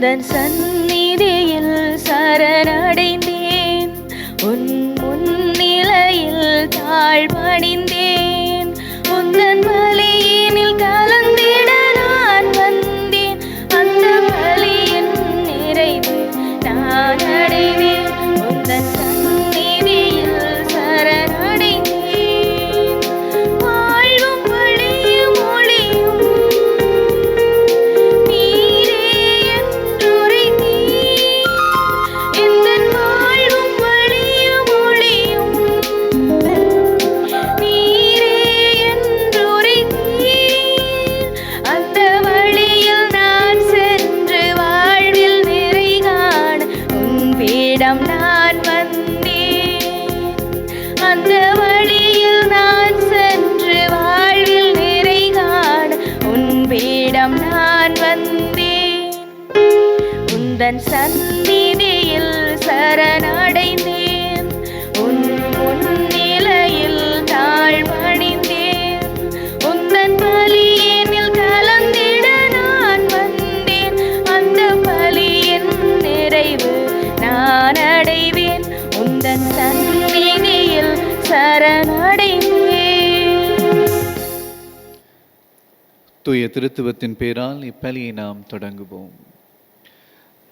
உந்தன் சந்நிதியில் சரணடைந்தேன், உன் முன்னிலையில் தாழ்பணிந்தேன். உந்தன் பலியினில் கலந்திட நான் வந்தேன், அந்த பலியின் நிறைவு நான் அடைவேன். உந்தன் சந்நிதியில் சரணடைந்தேன், வாழ்வும் வழியும் ஒளியும் நீரே என்றுரைத்தீர். எந்தன் வாழ்வும் வழியும் ஒளியும் நீரே என்றுரைத்தீர். அந்த வழியில் நான் சென்று வாழ்வில் நிறை காண உன் பீடம் நான் வந்தேன். அந்த வழியில் நான் சென்று வாழ்வில் நிறை காண உன் பீடம் நான் வந்தேன். உந்தன் சந்நிதியில் சரணடைந்தேன், உன் முன்னிலையில் தாழ்பணிந்தேன். உந்தன் பலியினில் கலந்திட நான் வந்தேன், அந்த பலியின் நிறைவு நான் அடைவேன். உந்தன் சந்நிதியில் சரணடைந்தேன். தூய திருத்துவத்தின் பேரால் இப்பலியை நாம் தொடங்குவோம்.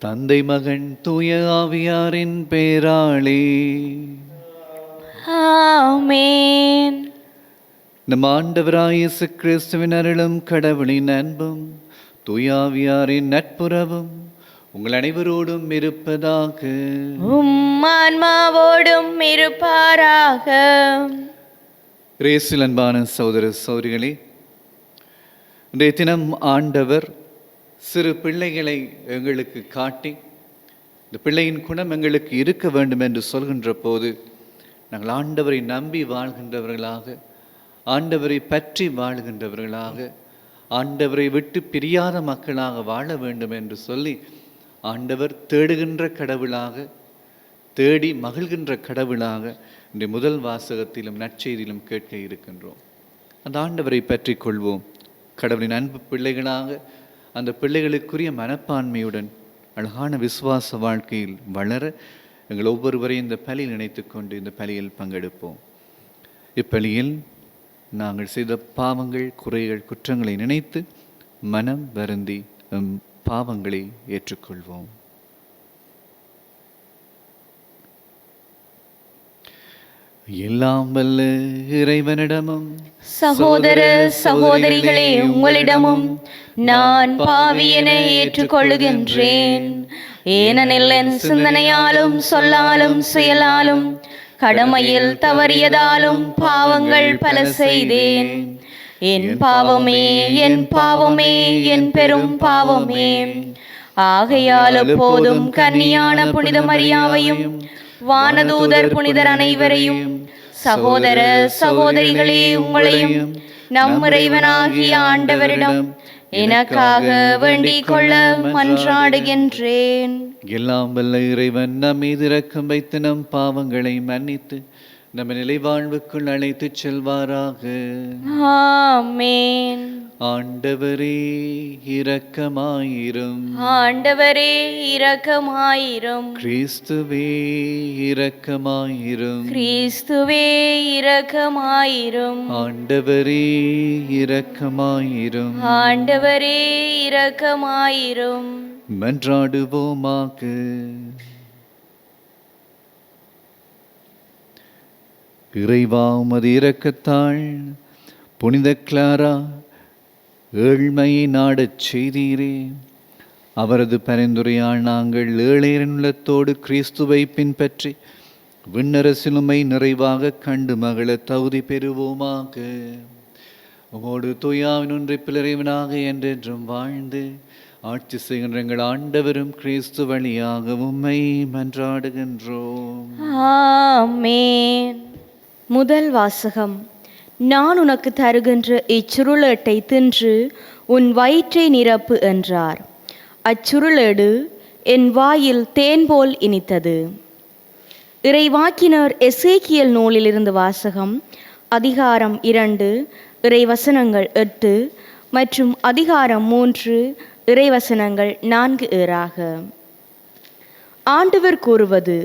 தந்தை மகன் தூய ஆவியாரின் பேராளே. ஆமென். நம் ஆண்டவராய் இயேசு கிறிஸ்துவின் அருளும் கடவுளின் அன்பும் தூய ஆவியாரின் நட்புறவும் உங்கள் அனைவரோடும் இருப்பதாக. ஆன்மாவோடும் இருப்பாராக. இயேசுவில் அன்பான சகோதர சகோதரிகளே, இன்றைய தினம் ஆண்டவர் சிறு பிள்ளைகளை எங்களுக்கு காட்டி இந்த பிள்ளையின் குணம் எங்களுக்கு இருக்க வேண்டும் என்று சொல்கின்ற போது நாங்கள் ஆண்டவரை நம்பி வாழ்கின்றவர்களாக, ஆண்டவரை பற்றி வாழ்கின்றவர்களாக, ஆண்டவரை விட்டு பிரியாத மக்களாக வாழ வேண்டும் என்று சொல்லி ஆண்டவர் தேடுகின்ற கடவுளாக, தேடி மகிழ்கின்ற கடவுளாக இன்றைய முதல் வாசகத்திலும் நற்செய்தியிலும் கேட்க இருக்கின்றோம். அந்த ஆண்டவரை பற்றி கொள்வோம். கடவுளின் அன்பு பிள்ளைகளாக அந்த பிள்ளைகளுக்குரிய மனப்பான்மையுடன் அழகான விசுவாச வாழ்க்கையில் வளர எங்கள் ஒவ்வொருவரையும் இந்த பலியில் நினைத்து கொண்டு இந்த பலியில் பங்கெடுப்போம். இப்பலியில் நாங்கள் செய்த பாவங்கள், குறைகள், குற்றங்களை நினைத்து மனம் வருந்தி பாவங்களை ஏற்றுக்கொள்வோம். எல்லாம் வல்ல இறைவனிடமும் சகோதர சகோதரிகளே உங்களிடமும் நான் பாவியனை ஏற்றுக்கொள்ளுகின்றேன். ஏனெனில் என் சிந்தனையாலும் சொல்லாலும் செயலாலும் கடமையில் தவறியதாலும் பாவங்கள் பல செய்தேன். என் பாவமே, என் பாவமே, என் பெரும் பாவமே. ஆகையால் எப்போதும் கன்னியான புனித மரியாவையும் வானதூதர் புனிதர் அனைவரையும் சகோதர சகோதரிகளே உங்களையும் நம் இறைவனாகிய ஆண்டவரிடம் எனக்காக வேண்டிக் கொள்ள மன்றாடுகின்றேன். எல்லாம் வல்ல இறைவன் நம் மீது இரக்கம் வைத்து நம் பாவங்களை மன்னித்து நம்ம நிலை வாழ்வுக்குள் அழைத்துச் செல்வாராக. ஆமென். ஆண்டவரே இரக்கமாயிரும். ஆண்டவரே இரக்கமாயிரும். கிறிஸ்துவே இரக்கமாயிரும். கிறிஸ்துவே இரக்கமாயிரும். ஆண்டவரே இரக்கமாயிரும். ஆண்டவரே இரக்கமாயிரும். மன்றாடுவோமாக. இறைவா, உமது இரக்கத்தால் புனித கிளாரா ஏழ்மையை நாடச் செய்தீரே. அவரது பரிந்துரையால் நாங்கள் ஏழையரின் உள்ளத்தோடு கிறிஸ்துவை பின்பற்றி விண்ணரசிலுமை நிறைவாக கண்டு மகள தகுதி பெறுவோமாக. உமோடு தூயாவின் ஒன்றிப்பில் இறைவனாக என்றென்றும் வாழ்ந்து ஆட்சி செய்கின்ற எங்கள் ஆண்டவரும் கிறிஸ்து வழியாக உம்மை மன்றாடுகின்றோம். ஆமென். முதல் வாசகம். நான் உனக்கு தருகின்ற இச்சுருளேட்டை தின்று உன் வயிற்றை நிரப்பு என்றார். அச்சுருளேடு என் வாயில் தேன் போல் இனித்தது. இறைவாக்கினர் எசேக்கியல் நூலிலிருந்து வாசகம். அதிகாரம் 2 இறைவசனங்கள் 8 மற்றும் அதிகாரம் 3 இறைவசனங்கள் 4:7. ஆண்டவர் கூறுவது: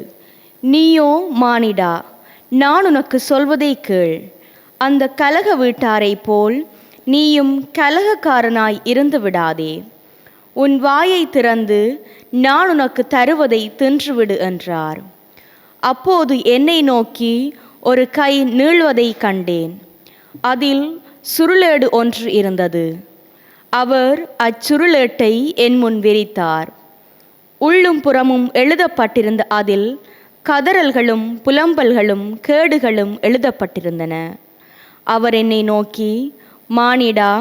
நீயோ மானிடா, நான் உனக்கு சொல்வதை கேள். அந்த கலக வீட்டாரைப் போல் நீயும் கலகக்காரனாய் இருந்து விடாதே. உன் வாயை திறந்து நான் உனக்கு தருவதை தின்றுவிடு என்றார். அப்போது என்னை நோக்கி ஒரு கை நீள்வதை கண்டேன். அதில் சுருளேடு ஒன்று இருந்தது. அவர் அச்சுருளேட்டை என் முன் விரித்தார். உள்ளும் புறமும் எழுதப்பட்டிருந்த அதில் கதறல்களும் புலம்பல்களும் கேடுகளும் எழுதப்பட்டிருந்தன. அவர் என்னை நோக்கி, மானிடா,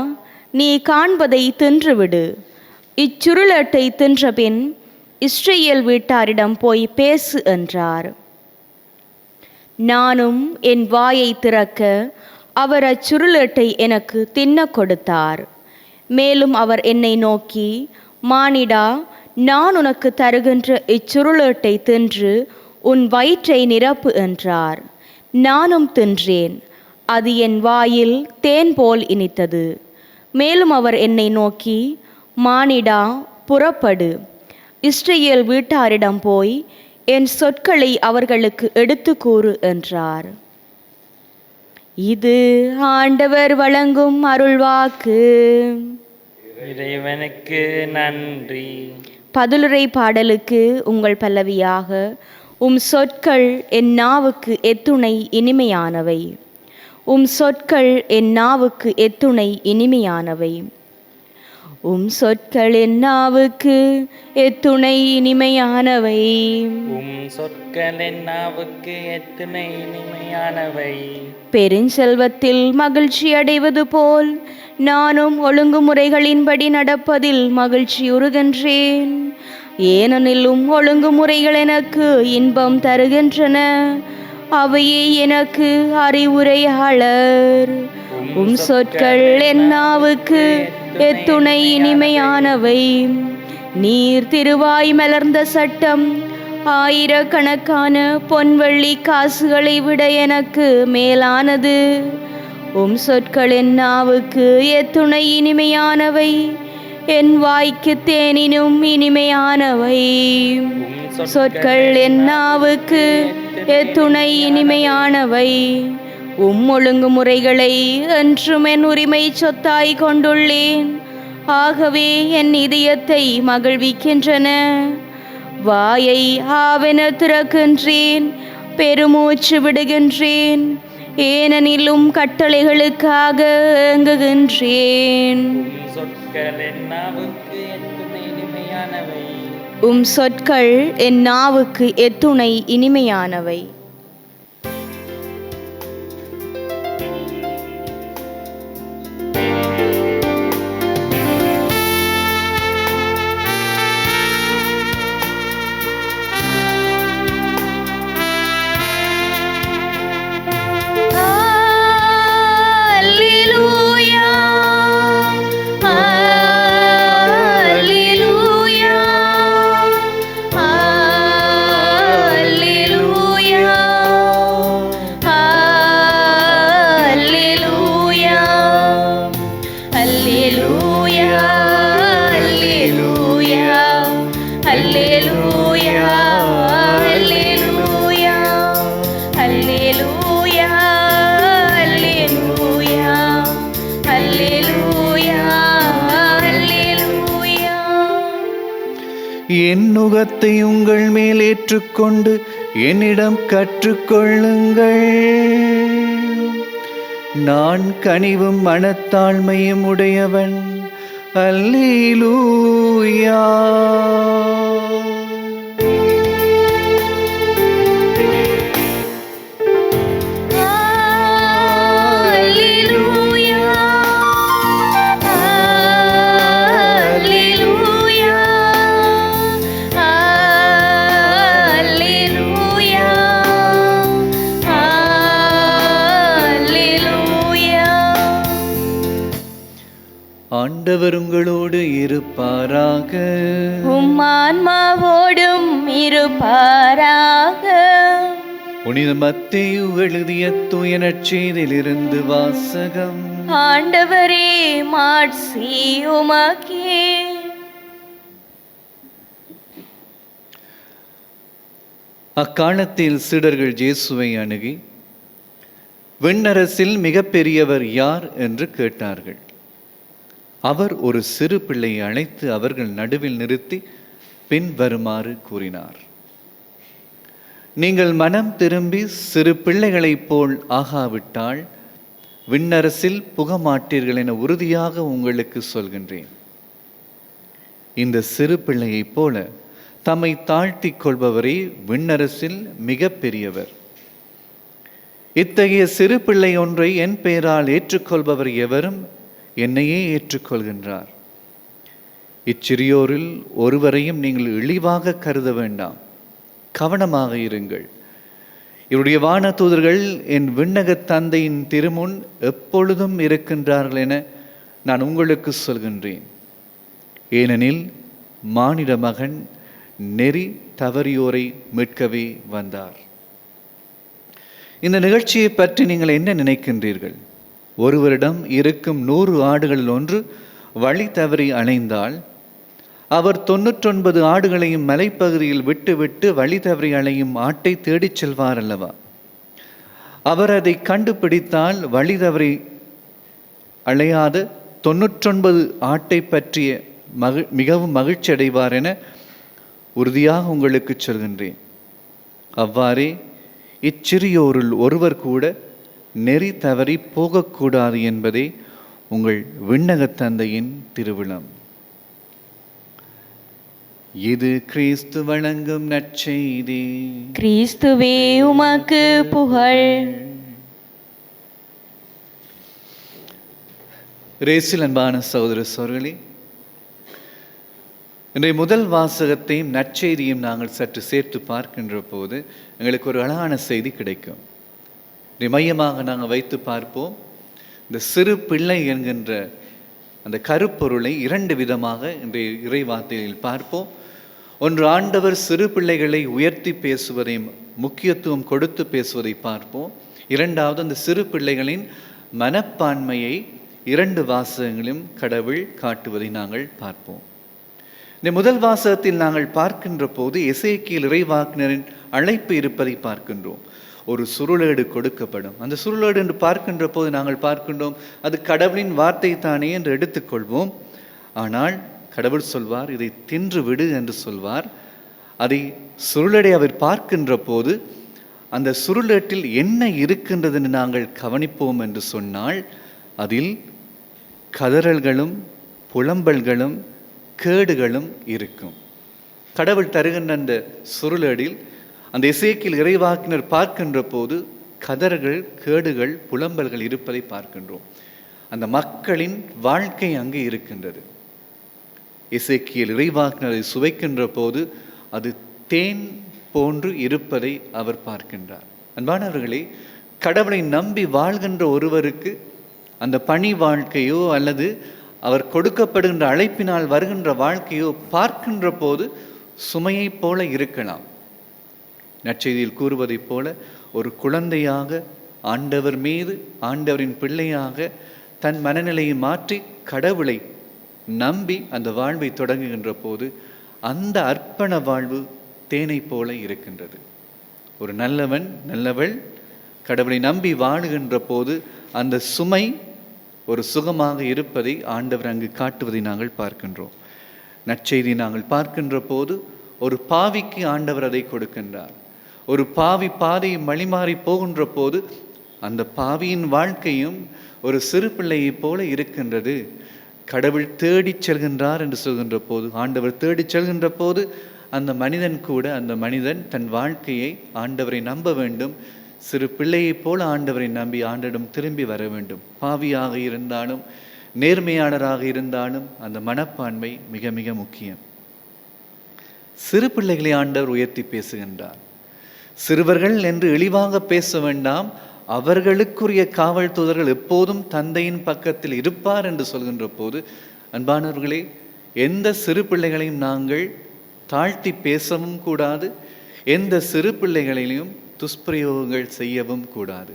நீ காண்பதை தின்றுவிடு. இச்சுருளேட்டை தின்றபின் இஸ்ரேல் வீட்டாரிடம் போய் பேசு என்றார். நானும் என் வாயை திறக்க அவர் அச்சுருளேட்டை எனக்கு தின்ன கொடுத்தார். மேலும் அவர் என்னை நோக்கி, மானிடா, நான் உனக்கு தருகின்ற இச்சுருளேட்டை தின்று உன் வயிற்றை நிரப்பு என்றார். நானும் தின்றேன். அது என் வாயில் தேன் போல் இனித்தது. மேலும் அவர் என்னை நோக்கி, மானிடா, புறப்படு, இஸ்ரேல் வீட்டாரிடம் போய் என் சொற்களை அவர்களுக்கு எடுத்து கூறு என்றார். இது ஆண்டவர் வழங்கும் அருள்வாக்கு. இறைவனுக்கு நன்றி. பதிலுரை பாடலுக்கு உங்கள் பல்லவியாக: உம் சொற்கள் என் நாவுக்கு எத்துணை இனிமையானவை. உம் சொற்கள் என் நாவுக்கு எத்துணை இனிமையானவை. உம் சொற்கள் என் நாவுக்கு எத்துணை இனிமையானவை. உம் சொற்கள் என் நாவுக்கு எத்துணை இனிமையானவை. பெருஞ்செல்வத்தில் மகிழ்ச்சி அடைவது போல் நானும் ஒழுங்குமுறைகளின்படி நடப்பதில் மகிழ்ச்சியுறுகின்றேன். ஏனெனில் ஒழுங்குமுறைகள் எனக்கு இன்பம் தருகின்றன. அவையே எனக்கு அறிவுரையாளர். உம் சொற்கள் என் நாவுக்கு எத்துணை இனிமையானவை. நீர் திருவாய் மலர்ந்த சட்டம் ஆயிரக்கணக்கான பொன்வெள்ளி காசுகளை விட எனக்கு மேலானது. உம் சொற்கள் என் நாவுக்கு எத்துணை இனிமையானவை. என் வாய்க்கு தேனினும் இனிமையானவை. சொற்கள் என் நாவுக்கு எத்துணை இனிமையானவை. உம் ஒழுங்குமுறைகளை என்றும் என் உரிமை சொத்தாய் கொண்டுள்ளேன். ஆகவே என் இதயத்தை மகிழ்விக்கின்றன. வாயை ஆவென திறக்கின்றேன், பெருமூச்சு விடுகின்றேன். ஏனெனிலும் கட்டளைகளுக்காக ஏங்குகின்றேன். உம் சொற்கள் என் நாவுக்கு எத்துணை இனிமையானவை. என் நுகத்தை உங்கள் மேல் ஏற்றுக்கொண்டு என்னிடம் கற்றுக்கொள்ளுங்கள். நான் கனிவும் மனத்தாழ்மையும் உடையவன். அல்லேலூயா. ஆண்டவர் உங்களோடு இருப்பாராக. உம் ஆன்மாவோடும் இருப்பாராக. புனித மத்தேயு எழுதிய தூய நற்செய்தியிலிருந்து வாசகம். ஆண்டவரே, மாட்சி உமக்கே. அக்காலத்தில் சீடர்கள் இயேசுவை அணுகி, விண்ணரசில் மிகப்பெரியவர் யார் என்று கேட்டார்கள். அவர் ஒரு சிறு பிள்ளையை அழைத்து அவர்கள் நடுவில் நிறுத்தி பின்வருமாறு கூறினார். நீங்கள் மனம் திரும்பி சிறு பிள்ளைகளைப் போல் ஆகாவிட்டால் விண்ணரசில் புகமாட்டீர்கள் என உறுதியாக உங்களுக்கு சொல்கின்றேன். இந்த சிறு பிள்ளையைப் போல தம்மை தாழ்த்திக் கொள்பவரே விண்ணரசில் மிக பெரியவர். இத்தகைய சிறு பிள்ளை ஒன்றை என் பெயரால் ஏற்றுக்கொள்பவர் எவரும் என்னையே ஏற்றுக்கொள்கின்றார். இச்சிறியோரில் ஒருவரையும் நீங்கள் இழிவாக கருத வேண்டாம். கவனமாக இருங்கள். இவருடைய வான தூதர்கள் என் விண்ணக தந்தையின் திருமுன் எப்பொழுதும் இருக்கின்றார்கள் என நான் உங்களுக்கு சொல்கின்றேன். ஏனெனில் மானிட மகன் நெறி தவறியோரை மீட்கவே வந்தார். இந்த நிகழ்ச்சியை பற்றி நீங்கள் என்ன நினைக்கின்றீர்கள்? ஒருவரிடம் இருக்கும் 100 ஆடுகளில் ஒன்று வழி தவறி அலைந்தால் அவர் 99 ஆடுகளையும் மலைப்பகுதியில் விட்டுவிட்டு வழி தவறி அலையும் ஆட்டை தேடிச் செல்வார் அல்லவா? அவர் அதை கண்டுபிடித்தால் வழி தவறி அலையாத 99 ஆட்டை பற்றிய மிகவும் மகிழ்ச்சி அடைவார் என உறுதியாக உங்களுக்கு சொல்கின்றேன். அவ்வாறே இச்சிறியோருள் ஒருவர் கூட நெறி தவறி போகக்கூடாது என்பதே உங்கள் விண்ணக தந்தையின் திருவிழம். இது கிறிஸ்து வழங்கும் நற்செய்தி. கிறிஸ்துவே உமக்கு புகழ். இயேசுவில் அன்பான சகோதர சகோதரிகளே, இன்றைய முதல் வாசகத்தையும் நற்செய்தியும் நாங்கள் சற்று சேர்த்து பார்க்கின்ற போது எங்களுக்கு ஒரு அழகான செய்தி கிடைக்கும். இதை மையமாக நாங்கள் வைத்து பார்ப்போம். இந்த சிறு பிள்ளை என்கின்ற அந்த கருப்பொருளை 2 விதமாக இன்றைய இறை வார்த்தைகளில் பார்ப்போம். ஒன்று, ஆண்டவர் சிறு பிள்ளைகளை உயர்த்தி பேசுவதையும் முக்கியத்துவம் கொடுத்து பேசுவதை பார்ப்போம். இரண்டாவது, அந்த சிறு பிள்ளைகளின் மனப்பான்மையை 2 வாசகங்களிலும் கடவுள் காட்டுவதை நாங்கள் பார்ப்போம். இந்த முதல் வாசகத்தில் நாங்கள் பார்க்கின்ற போது எசேக்கியேல் இறைவாக்கினரின் அழைப்பு இருப்பதை பார்க்கின்றோம். ஒரு சுருளேடு கொடுக்கப்படும். அந்த சுருளேடு என்று பார்க்கின்ற போது நாங்கள் பார்க்கின்றோம், அது கடவுளின் வார்த்தை தானே என்று எடுத்துக்கொள்வோம். ஆனால் கடவுள் சொல்வார், இதை தின்று விடு என்று சொல்வார். அதை சுருளேடை அவர் பார்க்கின்ற போது அந்த சுருளேட்டில் என்ன இருக்கின்றது என்று நாங்கள் கவனிப்போம் என்று சொன்னால், அதில் கதறல்களும் புலம்பல்களும் கேடுகளும் இருக்கும். கடவுள் தருகின்ற அந்த சுருளேடில் அந்த எசேக்கியேல் இறைவாக்கினர் பார்க்கின்ற போது கதறல்கள், கேடுகள், புலம்பல்கள் இருப்பதை பார்க்கின்றோம். அந்த மக்களின் வாழ்க்கை அங்கே இருக்கின்றது. எசேக்கியேல் இறைவாக்கினரை சுவைக்கின்ற போது அது தேன் போன்று இருப்பதை அவர் பார்க்கின்றார். அன்பானவர்களே, கடவுளை நம்பி வாழ்கின்ற ஒருவருக்கு அந்த பணி வாழ்க்கையோ அல்லது அவர் கொடுக்கப்படுகின்ற அழைப்பினால் வருகின்ற வாழ்க்கையோ பார்க்கின்ற போது சுமையைப் போல இருக்கலாம். நற்செய்தியில் கூறுவதைப் போல ஒரு குழந்தையாக ஆண்டவர் மீது, ஆண்டவரின் பிள்ளையாக தன் மனநிலையை மாற்றி கடவுளை நம்பி அந்த வாழ்வை தொடங்குகின்ற போது அந்த அர்ப்பண வாழ்வு தேனை போல இருக்கின்றது. ஒரு நல்லவன், நல்லவள் கடவுளை நம்பி வாழுகின்ற போது அந்த சுமை ஒரு சுகமாக இருப்பதை ஆண்டவர் அங்கு காட்டுவதை நாங்கள் பார்க்கின்றோம். நற்செய்தி நாங்கள் பார்க்கின்ற போது ஒரு பாவிக்கு ஆண்டவர் அதை கொடுக்கின்றார். ஒரு பாவி பாதையை வழிமாறி போகின்ற போது அந்த பாவியின் வாழ்க்கையும் ஒரு சிறு பிள்ளையைப் போல இருக்கின்றது. கடவுள் தேடிச் செல்கின்றார் என்று சொல்கின்ற போது, ஆண்டவர் தேடிச் செல்கின்ற போது அந்த மனிதன் கூட, அந்த மனிதன் தன் வாழ்க்கையை ஆண்டவரை நம்ப வேண்டும். சிறு பிள்ளையைப் போல ஆண்டவரை நம்பி ஆண்டவரிடம் திரும்பி வர வேண்டும். பாவியாக இருந்தாலும் நேர்மையாளராக இருந்தாலும் அந்த மனப்பான்மை மிக மிக முக்கியம். சிறு பிள்ளைகளை ஆண்டவர் உயர்த்தி பேசுகின்றார். சிறுவர்கள் என்று இழிவாக பேச வேண்டாம், அவர்களுக்குரிய காவல் தூதர்கள் எப்போதும் தந்தையின் பக்கத்தில் இருப்பார் என்று சொல்கின்ற போது, அன்பானவர்களே, எந்த சிறு பிள்ளைகளையும் நாங்கள் தாழ்த்தி பேசவும் கூடாது, எந்த சிறு பிள்ளைகளையும் துஷ்பிரயோகங்கள் செய்யவும் கூடாது.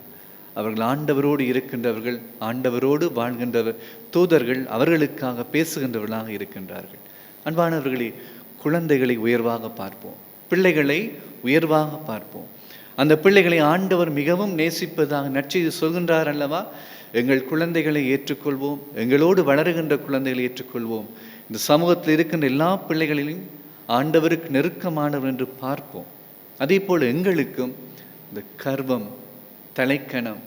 அவர்கள் ஆண்டவரோடு இருக்கின்றவர்கள், ஆண்டவரோடு வாழ்கின்றவர், தூதர்கள் அவர்களுக்காக பேசுகின்றவர்களாக இருக்கின்றார்கள். அன்பானவர்களே, குழந்தைகளை உயர்வாக பார்ப்போம். பிள்ளைகளை உயர்வாக பார்ப்போம். அந்த பிள்ளைகளை ஆண்டவர் மிகவும் நேசிப்பதாக நற்செய்தி சொல்கின்றார் அல்லவா? எங்கள் குழந்தைகளை ஏற்றுக்கொள்வோம், எங்களோடு வளருகின்ற குழந்தைகளை ஏற்றுக்கொள்வோம். இந்த சமூகத்தில் இருக்கின்ற எல்லா பிள்ளைகளிலும் ஆண்டவருக்கு நெருக்கமானவர் என்று பார்ப்போம். அதே போல் எங்களுக்கும் இந்த கர்வம், தலைக்கணம்,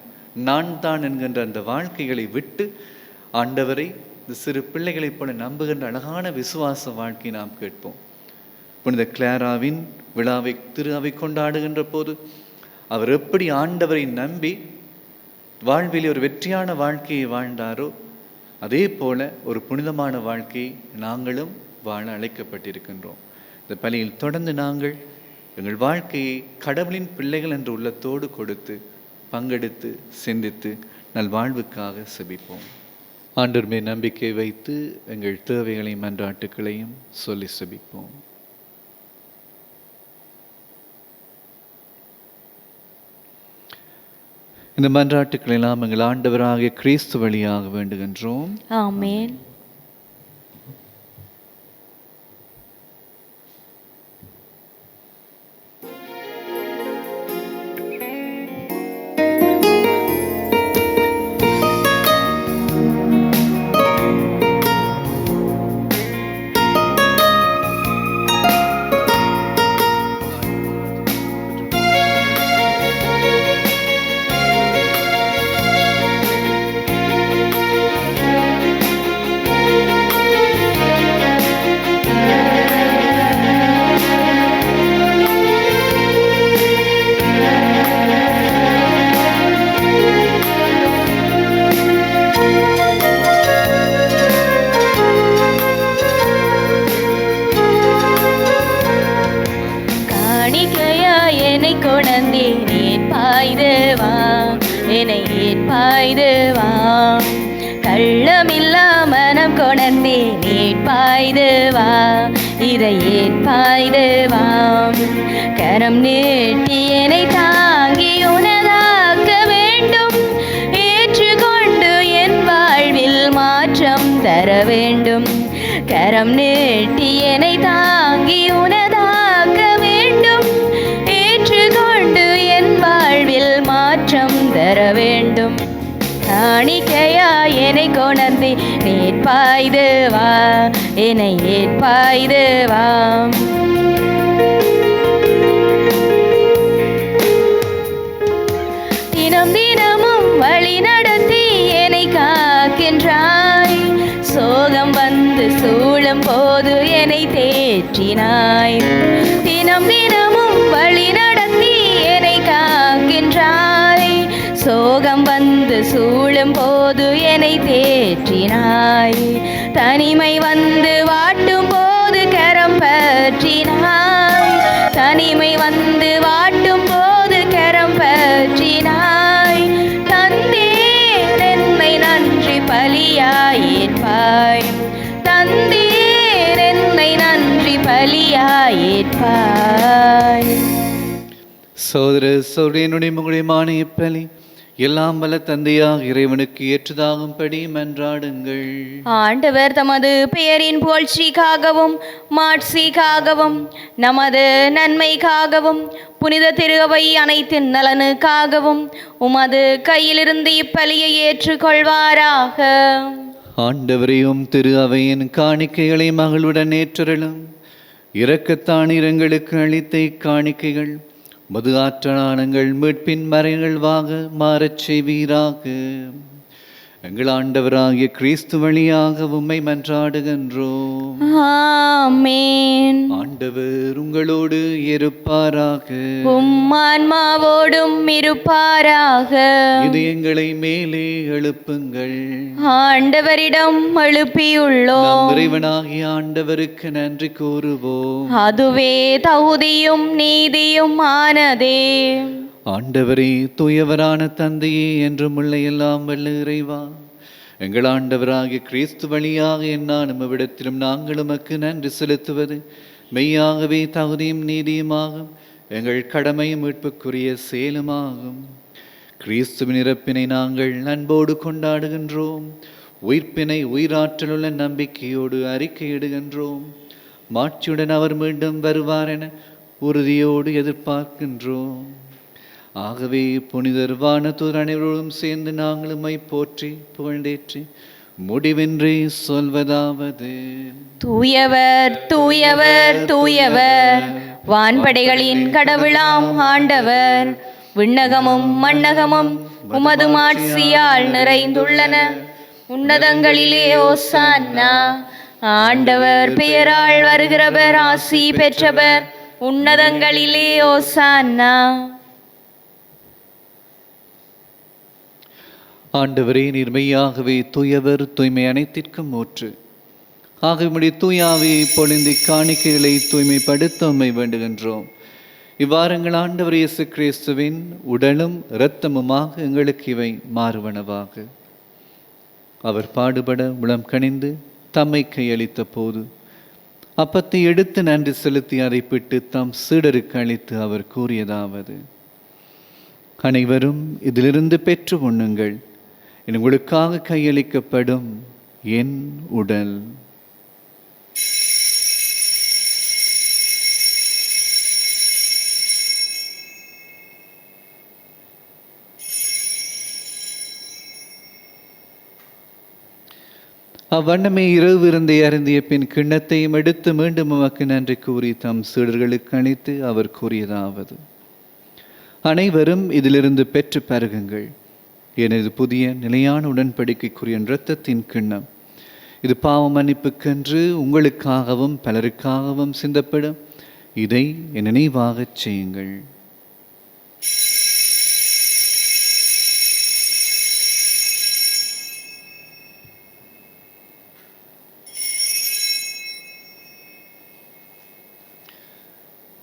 நான் தான் என்கின்ற அந்த வாழ்க்கைகளை விட்டு ஆண்டவரை இந்த சிறு பிள்ளைகளைப் போல நம்புகின்ற அழகான விசுவாச வாழ்க்கையை நாம் கேட்போம். புனித கிளாராவின் விழாவை திரு அவை கொண்டாடுகின்ற போது அவர் எப்படி ஆண்டவரை நம்பி வாழ்வில் ஒரு வெற்றியான வாழ்க்கையை வாழ்ந்தாரோ அதே போல ஒரு புனிதமான வாழ்க்கையை நாங்களும் வாழ அழைக்கப்பட்டிருக்கின்றோம். இந்த பலியில் தொடர்ந்து நாங்கள் எங்கள் வாழ்க்கையை கடவுளின் பிள்ளைகள் என்ற உள்ளத்தோடு கொடுத்து பங்கெடுத்து சிந்தித்து நல்வாழ்வுக்காக செபிப்போம். ஆண்டவர் மேல் நம்பிக்கை வைத்து எங்கள் தேவைகளையும் மன்றாட்டுக்களையும் சொல்லி செபிப்போம். இந்த மன்றாட்டுக்களை எல்லாம் எங்கள் ஆண்டவராகிய கிறிஸ்து வழியாக வேண்டுகின்றோம். ஆமென். என்னை ஏற்பாய்துவாம், கள்ளமில்லா மனம் கொணர்ந்தே ஏற்பாய்துவா, இதை ஏற்பாய்துவாம். கரம் நீட்டி என்னை தாங்கி உனதாக்க வேண்டும், ஏற்றுக்கொண்டு என் வாழ்வில் மாற்றம் தர வேண்டும். கரம் நீட்டி என்னை தாங்கி உனதாக்க வேண்டும், ஏற்றுக்கொண்டு என் வாழ்வில் மாற்றம் தர வேண்டும். காணிக்கையா என்னை கொணர்ந்து ஏற்பாய்துவா, என்னை ஏற்பாய்துவா. தினம் தினமும் வழி நடத்தி என்னை காக்கின்றாய், சோகம் வந்து சூழும் போது என்னை தேற்றினாய். தினம் தினமும் வழி நடத்தி என்னை காக்கின்றாய், சோகம் வந்து சூழும் போது என்னை தேற்றினாய். தனிமை வந்து வாட்டும் போது கரம் பற்றினாய், தனிமை வந்து வாட்டும் போது கரம் பற்றினாய். தந்தேன் என்னை நன்றி பலியாய் ஏற்பாய், தந்தேன் என்னை நன்றி பலியாய் ஏற்பாய். சோதர சௌரியனுடைய முகடைய மானிய பலி எல்லாம் வல்ல தந்தையாக இறைவனுக்கு ஏற்றதாகும்படி மன்றாடுங்கள். ஆண்டவர் தமது பெயரின் புகழ்ச்சிக்காகவும் மாட்சிக்காகவும் நமது நன்மைக்காகவும் புனித திருவை அனைத்தின் நலனுக்காகவும் உமது கையிலிருந்து இப்பலியை ஏற்றுக்கொள்வாராக. ஆண்டவரையும் திரு அவையின் காணிக்கைகளை மகளுடன் ஏற்றலும் இரக்கத்தான் இரங்களுக்கு அளித்த காணிக்கைகள் மது ஆற்றலானங்கள் மீட்பின் மறைகள்வாக மாறச் செய்வீராக. எங்கள் ஆண்டவராகிய கிறிஸ்து வழியாக உம்மை மன்றாடுகின்றோம். ஆமென். ஆண்டவர் உங்களோடு இருப்பாராக, உம் ஆன்மாவோடும் இருப்பாராக. இது எங்களை மேலே எழுப்புங்கள். ஆண்டவரிடம் எழுப்பியுள்ளோம், நம் இறைவனாகிய ஆண்டவருக்கு நன்றி கூறுவோம். அதுவே தகுதியும் நீதியும் ஆனதே. ஆண்டவரே, தூயவரான தந்தையே, என்றும் உள்ள எல்லாம் வல்ல இறைவா, எங்கள் ஆண்டவராகிய கிறிஸ்து வழியாக என்னாலும் அவ்விடத்திலும் நாங்கள் உமக்கு நன்றி செலுத்துவது மெய்யாகவே தகுதியும் நீதியுமாகும், எங்கள் கடமையும் மீட்புக்குரிய செயலுமாகும். கிறிஸ்துவின் இறப்பினை நாங்கள் அன்போடு கொண்டாடுகின்றோம், உயிர்ப்பினை உயிராற்றலுள்ள நம்பிக்கையோடு அறிக்கையிடுகின்றோம். மாட்சியுடன் அவர் மீண்டும் வருவார் என உறுதியோடு எதிர்பார்க்கின்றோம். ஆகவே புனிதர் வானதூதர் அனைவரோடும் சேர்ந்து நாங்கள் உம்மை போற்றி புகழ்ந்தேற்றி முடிவின்றி சொல்வதாவது: தூயவர் தூயவர் தூயவர், வான்படைகளின் கடவுளாம் ஆண்டவர், விண்ணகமும் மண்ணகமும் உமது மாட்சியால் நிறைந்துள்ளன. உன்னதங்களிலே ஓசான்னா. ஆண்டவர் பெயரால் வருகிறவர் ஆசி பெற்றவர். உன்னதங்களிலே ஓசான்னா. ஆண்டவரே, நீர் மெய்யாகவே தூயவர், தூய்மை அனைத்திற்கும் ஊற்று. ஆகவே தூய ஆவியை பொழிந்து காணிக்கைகளை தூய்மைப்படுத்த உம்மை வேண்டுகின்றோம். இவ்வாறங்கள் ஆண்டவர் இயேசு கிறிஸ்துவின் உடலும் இரத்தமுமாக எங்களுக்கு இவை மாறுவனவாக. அவர் பாடுபட உளம் கனிந்து தம்மை கையளித்த போது அப்பத்தை எடுத்து நன்றி செலுத்தி அதை பிட்டு தம் சீடருக்கு அளித்து அவர் கூறியதாவது: அனைவரும் இதிலிருந்து பெற்று உண்ணுங்கள், உங்களுக்காக கையளிக்கப்படும் என் உடல். அவ்வண்ணமே இரவு விருந்தை அருந்திய பின் கிண்ணத்தையும் எடுத்து மீண்டும் உமக்கு நன்றி கூறி தம் சீடர்களுக்கு அளித்து அவர் கூறியதாவது: அனைவரும் இதிலிருந்து பெற்று பருகுங்கள், எனது புதிய நிலையான உடன்படிக்கைக்குரிய இரத்தத்தின் கிண்ணம். இது பாவ மன்னிப்புக்கென்று உங்களுக்காகவும் பலருக்காகவும் சிந்தப்படும். இதை என் நினைவாகச் செய்யுங்கள்.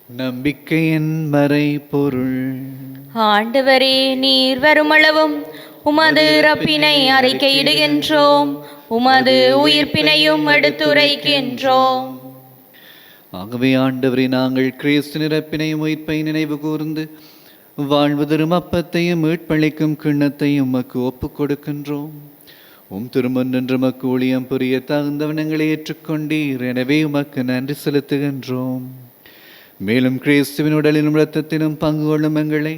நம்பிக்கையின் மறை பொருள். ஆண்டவரே, நீர் வருமளவும் உமது இறப்பினை அறிக்கையிடுகின்றோம், உமது உயிர்ப்பினையும் எடுத்துரைக்கின்றோம். ஆகவே ஆண்டவரே, நாங்கள் கிறிஸ்து இறப்பினையும் உயிர்ப்பை நினைவு கூர்ந்து வாழ்வு தரும் அப்பத்தையும் மீட்பளிக்கும் கிண்ணத்தையும் உமக்கு ஒப்புக் கொடுக்கின்றோம். திருமன்று உமக்கு ஊழியம் புரிய தகுந்தவனங்களை ஏற்றுக்கொண்டீர். எனவே உமக்கு நன்றி செலுத்துகின்றோம். மேலும் கிறிஸ்துவின் உடலிலும் இரத்தத்திலும் பங்கு கொள்ளும் எங்களை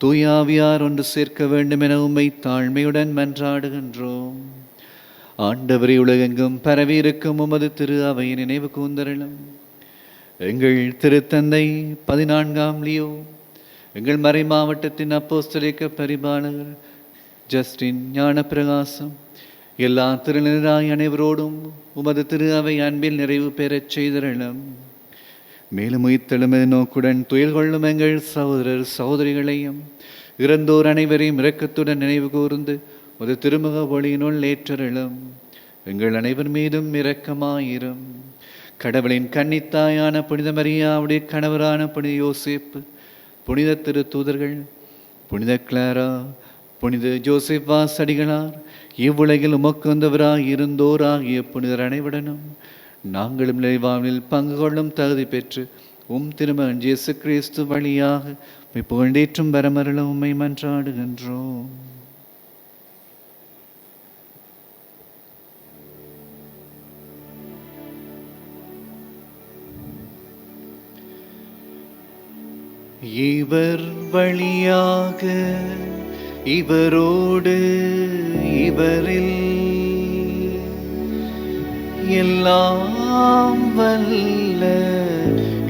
தூய ஆவியார் ஒன்று சேர்க்க வேண்டும் என உம்மை தாழ்மையுடன் மன்றாடுகின்றோம். ஆண்டவரே, உலகெங்கும் பரவி இருக்கும் உமது திரு அவையை நினைவு கூர்ந்தருளும். எங்கள் திருத்தந்தை 14ஆம் லியோ, எங்கள் மறை மாவட்டத்தின் அப்போஸ்தலிக்க பரிபாலகர் ஜஸ்டின் ஞான பிரகாசம், எல்லா திருநிலையாய் அனைவரோடும் உமது திரு அவை அன்பில் நிறைவு பெறச் செய்தருளும். மேலும் உயிர்த்தெழுமது நோக்குடன் துயில் கொள்ளும் எங்கள் சகோதரர் சகோதரிகளையும் இறந்தோர் அனைவரையும் இரக்கத்துடன் நினைவு கூர்ந்து ஒரு திருமுக ஒளியினுள் ஏற்றருளும். எங்கள் அனைவர் மீதும் இரக்கமாயிரும். கடவுளின் கன்னித்தாயான புனித மரியாவுடைய கணவரான புனித யோசேப்பு, புனித திரு தூதர்கள், புனித கிளாரா, புனித ஜோசப் வாசடிகளார், இவ்வுலகில் உமக்கு வந்தவராய் இருந்தோர் ஆகிய புனிதர் அனைவருடனும் நாங்களும் நிலைவாழ்வில் பங்கு கொள்ளும் தகுதி பெற்று திருமகன் இயேசு கிறிஸ்து வழியாக புகழ்ந்தேற்றும் வரமருள உம்மை மன்றாடுகின்றோம். இவர் வழியாக இவரோடு இவரில் எல்லாம் வல்ல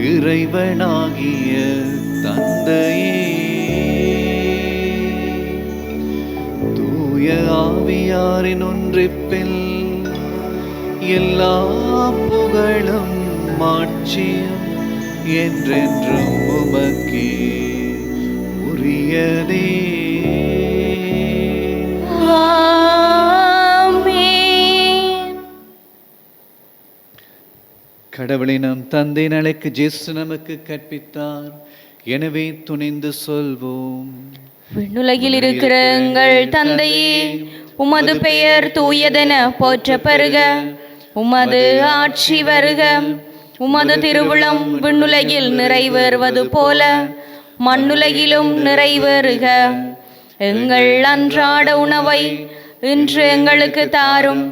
இறைவனாகிய தந்தையே, தூய ஆவியாரின் ஒன்றிப்பில் எல்லா புகழும் மாட்சியும் என்றென்றும் உமக்கே உரியதே. கடவுளை நம் தந்தை நலைக்கு ஜேசு நமக்கு கற்பித்தார். எனவே துணிந்து சொல்வோம்: விண்ணுலகில் இருக்கிற எங்கள் தந்தையே, உமது பெயர் தூயதென போற்ற பெறுக. உமது ஆட்சி வருக. உமது திருவுளம் விண்ணுலகில் நிறைவேறுவது போல மண்ணுலகிலும் நிறைவேறுக. எங்கள் அன்றாட உணவை இன்று எங்களுக்கு தாரும்.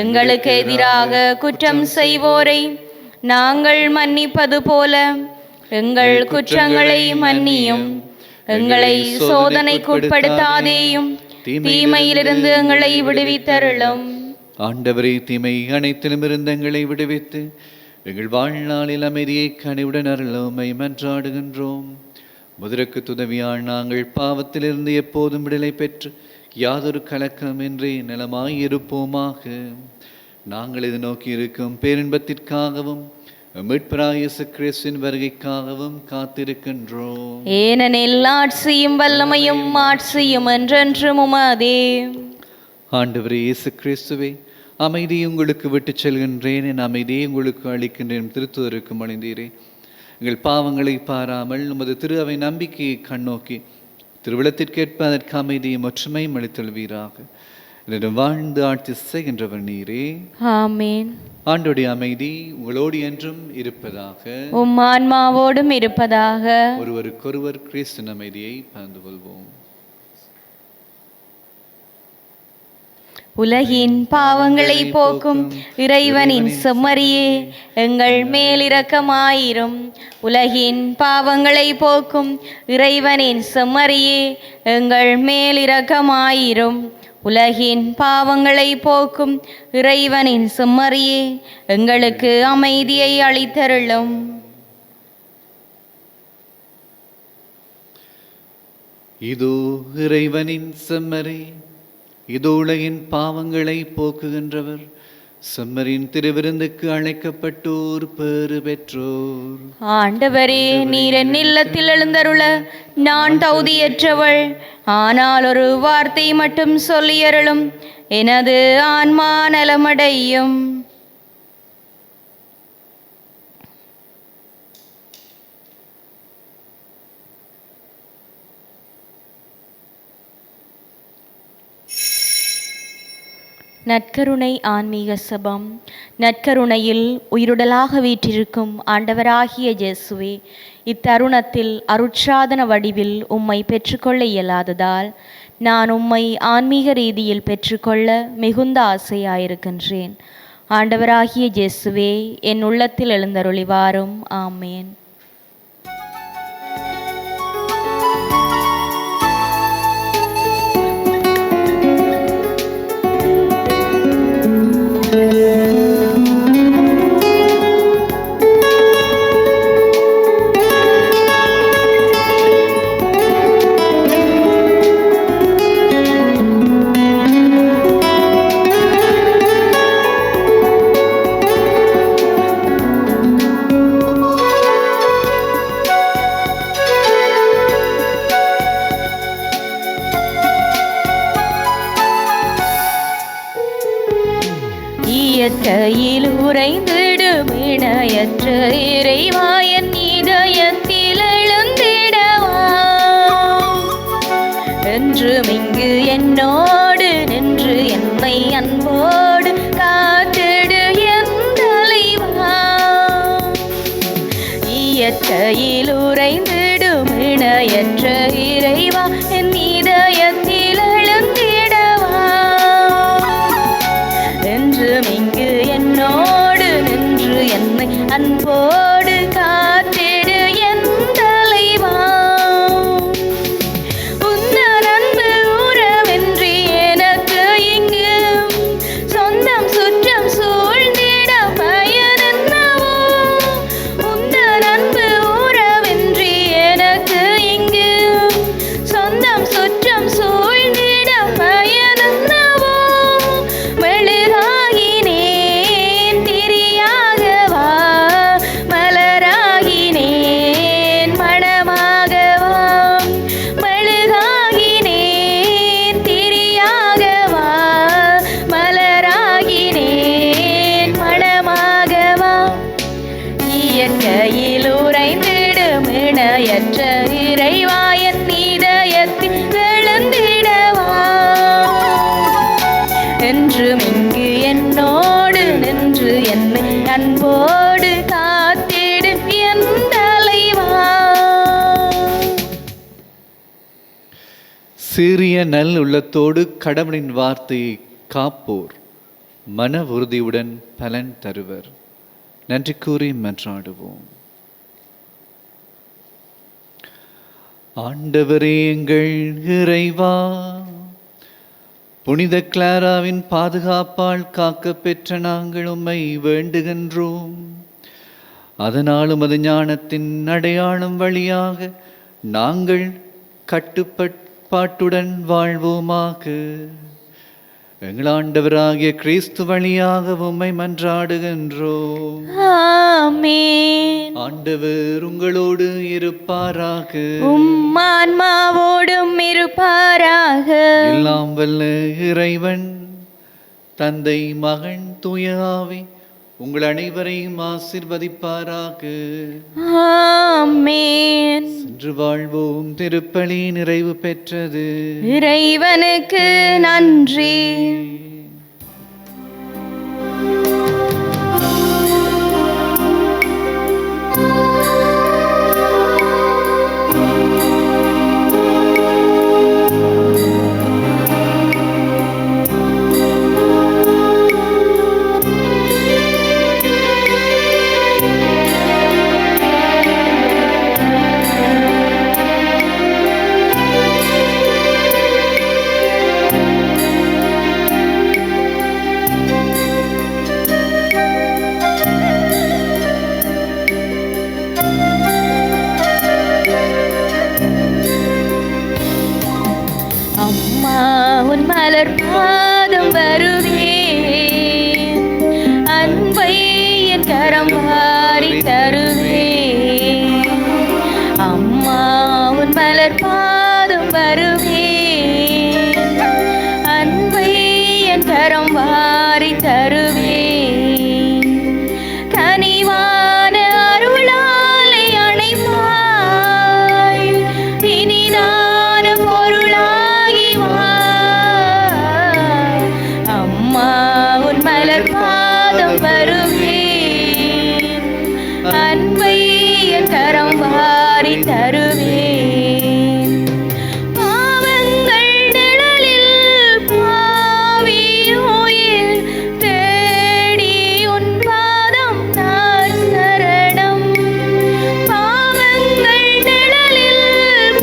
எங்களுக்கு எதிராக குற்றம் செய்வோரை நாங்கள் மன்னிப்பது போல எங்கள் குற்றங்களை மன்னியும், எங்களை சோதனைக்குட்படுத்தாதேயும், தீமையிலிருந்து எங்களை விடுவித்தருளும். ஆண்டவரே, தீமை அனைத்திலும் இருந்து எங்களை விடுவித்து எங்கள் வாழ்நாளில் அமைதியை கனிவுடன் அருளுமை மன்றாடுகின்றோம். முதற்கு துதவியால் நாங்கள் பாவத்திலிருந்து எப்போதும் விடுதலை பெற்று யாதொரு கலக்கமின்றி நலமாயிருப்போமாக. நாங்கள் இது நோக்கி இருக்கும் பேரின்பத்திற்காகவும் மீட்பராகிய இயேசு கிறிஸ்துவின் வருகைக்காகவும் காத்திருக்கின்றோம். ஏனெனில் ஆட்சியும் வல்லமையும் மாட்சியும் என்றென்றும் உமதே. ஆண்டவரே இயேசு கிறிஸ்துவே, அமைதியை உங்களுக்கு விட்டுச் செல்கின்றேன், என் அமைதியை உங்களுக்கு அளிக்கின்றேன் திருத்துவருக்கு அணிந்தீரே. எங்கள் பாவங்களை பாராமல் உமது திரு அவை நம்பிக்கையை கண்ணோக்கி திருவிழத்திற்கேற்ப அதற்கு அமைதியும் ஒற்றுமையும் அளித்தல்வீராக. என்னிடம் வாழ்ந்து ஆட்சி செய்கின்றவர் நீரே. ஆமேன். ஆண்டோடைய அமைதி உங்களோடு என்றும் இருப்பதாக, உம் ஆன்மாவோடும் இருப்பதாக. ஒருவருக்கொருவர் கிறிஸ்துவின் அமைதியை பகிர்ந்து கொள்வோம். உலகின் பாவங்களை போக்கும் இறைவனின் செம்மறியே, எங்கள் மேல் இரக்கமாயிரும். உலகின் பாவங்களை போக்கும் இறைவனின் செம்மறியே, எங்கள் மேல் இரக்கமாயிரும். உலகின் பாவங்களை போக்கும் இறைவனின் செம்மறியே, எங்களுக்கு அமைதியை அளித்தருளும். இதோ இறைவனின் செம்மறி, இதோ உலகின் பாவங்களை போக்குகின்றவர். செம்மறியின் திருவிருந்துக்கு அழைக்கப்பட்டோர் பேறு பெற்றோர். ஆண்டவரே, நீர் என் இல்லத்தில் எழுந்தருள நான் தகுதியற்றவள். ஆனால் ஒரு வார்த்தை மட்டும் சொல்லியருளும், எனது ஆன்மா நலமடையும். நற்கருணை ஆன்மீக சபம். நற்கருணையில் உயிருடலாக வீற்றிருக்கும் ஆண்டவராகிய இயேசுவே, இத்தருணத்தில் அருட்சாதன வடிவில் உம்மை பெற்றுக்கொள்ள இயலாததால் நான் உம்மை ஆன்மீக ரீதியில் பெற்றுக்கொள்ள மிகுந்த ஆசையாயிருக்கின்றேன். ஆண்டவராகிய இயேசுவே, என் உள்ளத்தில் எழுந்தருளி வாரும். ஆமேன். இயற்கையில் உறைந்திடும் இணையற்ற இறைவா, என் இதயத்தில் எழுந்திடவா. என்றும் இங்கு என்னோடு நின்று என்னை அன்போடு காத்திடு என் தலைவா. இயற்கையில் உறைந்திடும் இணையற்ற இறைவா, என் இதயத்தில் எழுந்திடவா. என்றும் இங்கு என்னோடு நின்று என்னை அன்போடு காத்திடு என் தலைவா. உந்தன் அன்பு உறவின்றி எனக்கு இங்கு சொந்தம் சுற்றம் சூழ்ந்திட பயனென்னவோ. உந்தன் அன்பு உறவின்றி எனக்கு இங்கு சொந்தம் சுற்றம் சூழ்ந்திட பயனென்னவோ. மெழுகாகினேன் திரியாகவா, மலராகினேன் மணமாகவா. மெழுகாகினேன் திரியாகவா, மலராகினேன் மணமாகவா. இயற்கையில் உறைந்திடும் இணையற்ற இறைவா, என் இதயத்தில் எழுந்திடவா. என்றும் இங்கு என்னோடு நின்று என்னை அன்போடு காத்திடு என் தலைவா. சீரிய நல் உள்ளத்தோடு கடவுளின் வார்த்தையை காப்போர் மன உறுதியுடன் பலன் தருவர். நன்றி கூறி மன்றாடுவோம். ஆண்டவரே எங்கள் இறைவா, புனித கிளாராவின் பாதுகாப்பால் காக்க பெற்ற நாங்கள் உம்மை வேண்டுகின்றோம். அதனாலும் அது ஞானத்தின் அடையாளம் வழியாக நாங்கள் கட்டுப்பாட்டுடன் வாழ்வோமாக. எங்கள் ஆண்டவராகிய கிறிஸ்து வழியாக உம்மை மன்றாடுகின்றோம். ஆமென். ஆண்டவர் உங்களோடு இருப்பாராக. உம் ஆன்மாவோடும் இருப்பாராக. எல்லாம் வல்ல இறைவன் தந்தை, மகன், தூய ஆவி உங்கள் அனைவரையும் ஆசீர்வதிப்பாராக. ஆமென். சென்று வாழ்வோம். திருப்பலி நிறைவு பெற்றது. இறைவனுக்கு நன்றி. அம்மா உன் மலர் பாதம் வருவேன், அன்பை என் கரம் வாரி தருவேன். அம்மா உன் மலர் பாதம் வருவேன், அன்பை என் கரம் வாரி தருவேன். கனிவான அருளாலை அணைப்பாய், இனிதான பொருளாகி வா. அம்மா உன் மலர் பாதம் வருவேன், அன்பை என் கரம் வாரி தருவேன். பாவங்கள் நிழலில் பாவி உயிர் தேடி உன் பாதம் நான் சரணம். பாவங்கள் நிழலில்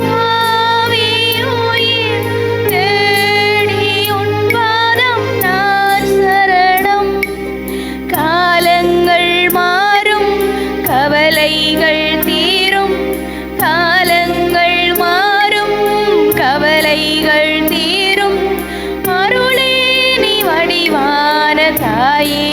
பாவி உயிர் தேடி உன் பாதம் நான் சரணம். காலங்கள் மாறும், கவலைகள் தீரும், காலங்கள் மாறும், கவலைகள் தீரும். அருளே நீ வடிவான தாயே.